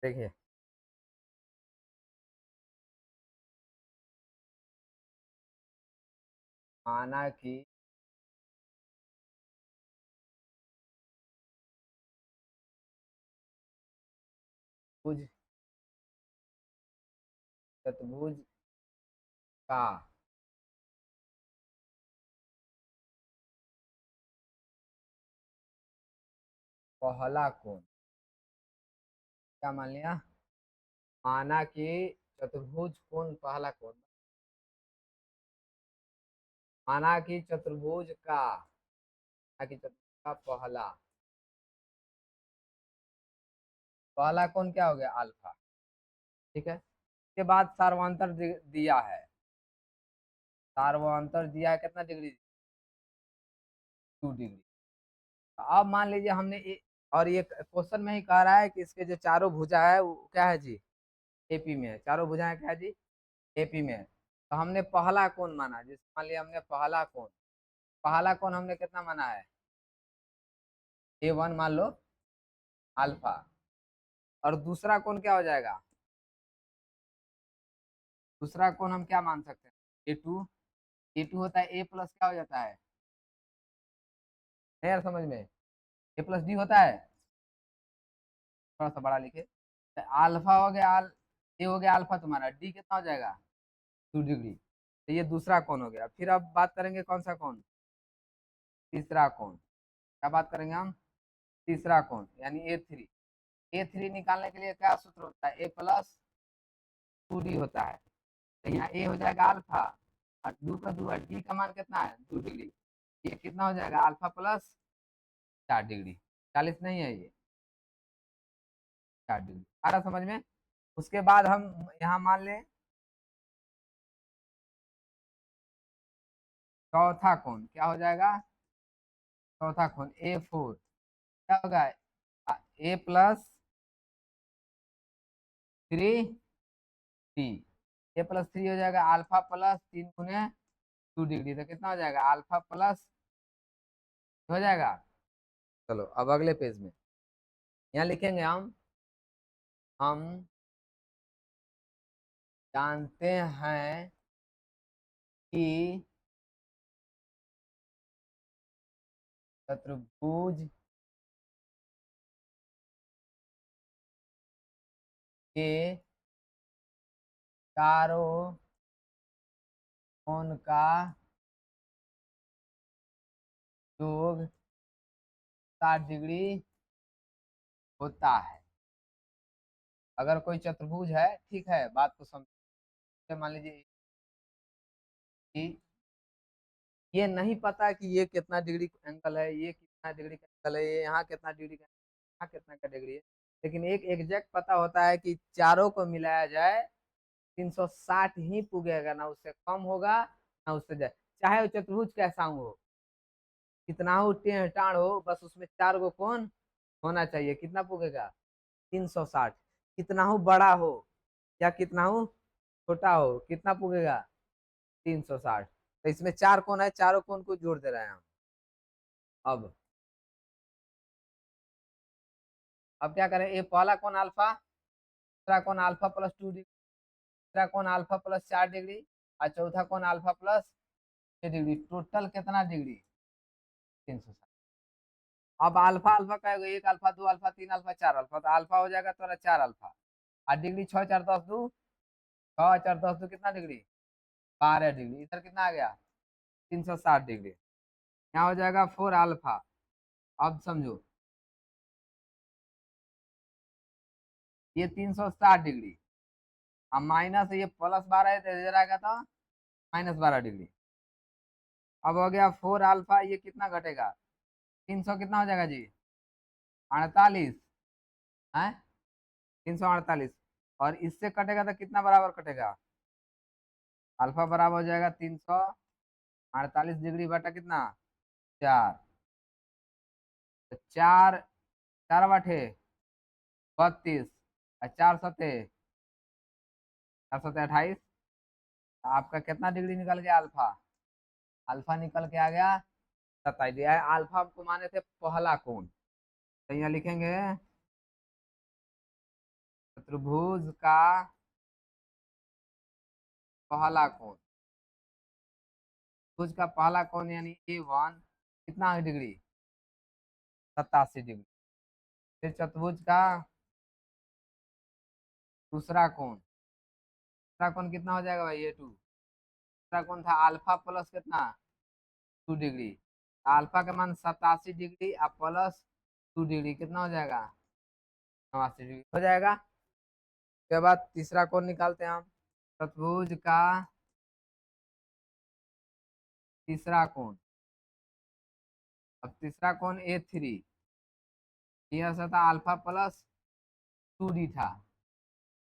देखिए, माना कि भुज चतुर्भुज का पहला कोण, क्या मान लिया? माना कि चतुर्भुज कोण पहला कोण, माना कि चतुर्भुज का, माना कि चतुर्भुज का पहला कोण क्या हो गया? अल्फा। ठीक है, इसके बाद सार्वंतर दिया है, सार्वंतर दिया है कितना डिग्री? 2 डिग्री। अब मान लीजिए हमने और ये क्वेश्चन में ही कह रहा है कि इसके जो चारों भुजा है वो क्या है जी? एपी में है। चारों भुजाएं क्या है जी? एपी में है। तो हमने पहला कोण माना, जिस मान लिया हमने पहला कोण हमने कितना माना है? A1 मान लो, अल्फा। और दूसरा कोण क्या हो जाएगा? दूसरा कोण हम क्या मान सकते हैं? A2। A2 होता है ए प्लस क्या हो जाता है? नहीं यार समझ में, ए प्लस डी होता है। थोड़ा सा बड़ा लिखे, तो अल्फा हो गया ए हो गया अल्फा, तुम्हारा डी कितना हो जाएगा? 2 डिग्री। तो ये दूसरा कोण हो गया। फिर अब बात करेंगे कौन सा कोण? तीसरा कोण। क्या बात करेंगे हम? तीसरा कोण यानी A3 निकालने के लिए क्या सूत्र होता है? A+2D होता है। तो यहाँ ए हो जाएगा अल्फा, और 2 का 2 डी का मान कितना है? 2 डिग्री। ये कितना हो जाएगा? Alpha plus 4 degree. 40 नहीं है ये, 4 डिग्री। आ रहा समझ में? उसके बाद हम यहाँ मान लें चौथा कोण क्या हो जाएगा? चौथा कोण A4 क्या होगा? A+3 A+3 हो जाएगा अल्फा प्लस 3 गुने 2 डिग्री। तो कितना हो जाएगा? अल्फा प्लस हो जाएगा। चलो अब अगले पेज में यहाँ लिखेंगे हम जानते हैं कि चतुर्भुज के चारों कोण का योग 60 डिग्री होता है। अगर कोई चतुर्भुज है, ठीक है, बात को समझ, मान लीजिए कि ये नहीं पता कि ये कितना डिग्री एंगल है, ये कितना डिग्री का एंगल है, ये यहाँ कितना डिग्री का, यहाँ कितना का डिग्री है, लेकिन एक एग्जैक्ट पता होता है कि चारों को मिलाया जाए 360 ही पुगेगा, ना उससे कम होगा ना उससे ज्यादा। चाहे वो चतुर्भुज कैसा हो, कितना हो टेढ़ टाढ़ हो, बस उसमें 4 गो कोण होना चाहिए। कितना पुगेगा? 360। कितना हो बड़ा हो या कितना हो छोटा हो, कितना पुगेगा? 360। तो इसमें 4 कोण है, चारों कोण को जोड़ दे रहे हैं हम। अब क्या करें? ये पहला कोण अल्फा, दूसरा कोण अल्फा प्लस 2 डिग्री, तीसरा कोण अल्फा प्लस 4 डिग्री, और चौथा कोण अल्फा प्लस 6 डिग्री। टोटल कितना डिग्री? 360। अब अल्फा अल्फा का एक अल्फा, 2 अल्फा, 3 अल्फा, 4 अल्फा, तो अल्फा हो जाएगा तुम्हारा 4 अल्फा। और डिग्री 6 4 10 2, 6 4 10 2 कितना डिग्री? 12 डिग्री। इधर कितना आ गया? 360 डिग्री। यहाँ हो जाएगा 4 अल्फा। अब समझो, ये 360 डिग्री, अब माइनस ये +12 है, तो इधर आएगा तो -12 डिग्री। अब हो गया 4 अल्फा, ये कितना घटेगा? 300 कितना हो जाएगा जी? 48 है, 348। और इससे कटेगा तो कितना बराबर कटेगा? अल्फा बराबर हो जाएगा 348 डिग्री बटा कितना? 4। तो 4 4 बटे 32, और 4 सते आपका कितना डिग्री निकल गया? अल्फा, अल्फा निकल के आ गया 27 डिग्री। अल्फा हमको माने थे पहला कोण, तो यहाँ लिखेंगे चतुर्भुज का पहला कोण, चतुर्भुज का पहला कोण यानी A1 कितना डिग्री, 87 डिग्री। फिर चतुर्भुज का दूसरा कोण, दूसरा कोण कितना हो जाएगा भाई, A2। दूसरा कोण था अल्फा प्लस कितना, 2 डिग्री। अल्फा का मान 87 डिग्री और प्लस 2 डिग्री कितना हो जाएगा, 89 डिग्री हो जाएगा। उसके बाद तीसरा कोण निकालते हैं हम, चतुर्भुज का तीसरा कोण। अब तीसरा कोण A3, यह था अल्फा प्लस 2D था,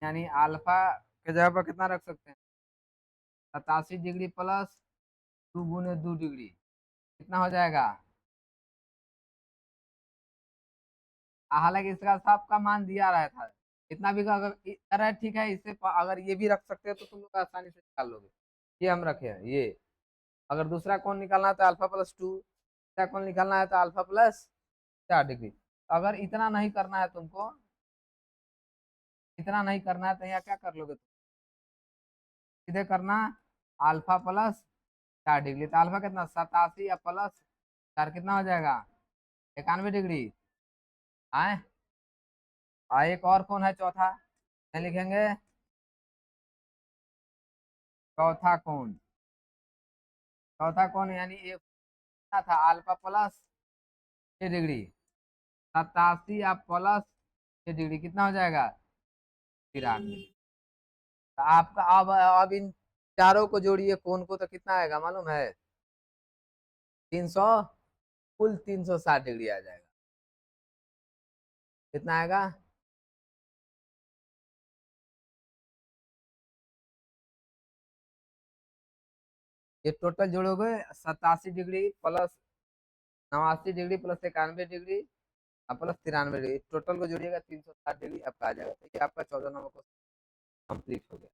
यानी अल्फा के जगह पर कितना रख सकते हैं, 87 डिग्री प्लस 2 × 2 डिग्री कितना हो जाएगा। हालांकि इसका सबका मान दिया रहा था, इतना भी अगर अरे ठीक है, इससे अगर ये भी रख सकते हो तो तुम लोग आसानी से निकाल लोगे। ये हम रखे हैं ये। अगर दूसरा कोण निकालना है तो अल्फा प्लस 2, तीसरा कोण निकालना है तो अल्फा प्लस 4 डिग्री। अगर इतना नहीं करना है तुमको, इतना नहीं करना है तो यहाँ क्या कर लोगे तुम, सीधे करना अल्फा प्लस 4 डिग्री। तो अल्फा कितना 87 या प्लस 4 कितना हो जाएगा, 91 डिग्री। आए एक और कौन है चौथा, क्या लिखेंगे, चौथा कौन, चौथा कौन यानी एक कितना था, अल्फा प्लस 6 डिग्री, 87 या प्लस 6 डिग्री कितना हो जाएगा, 93। तो आपका अब इन चारों को जोड़िए कोण को तो कितना आएगा मालूम है, 300, कुल 360 डिग्री आ जाएगा। कितना आएगा, ये टोटल जोड़ोगे 87 degree plus 89 degree plus 91 degree और प्लस 93 डिग्री, टोटल को जोड़िएगा 360 डिग्री आपका आ जाएगा। तो ये आपका 14 नंबर को कंप्लीट हो गया।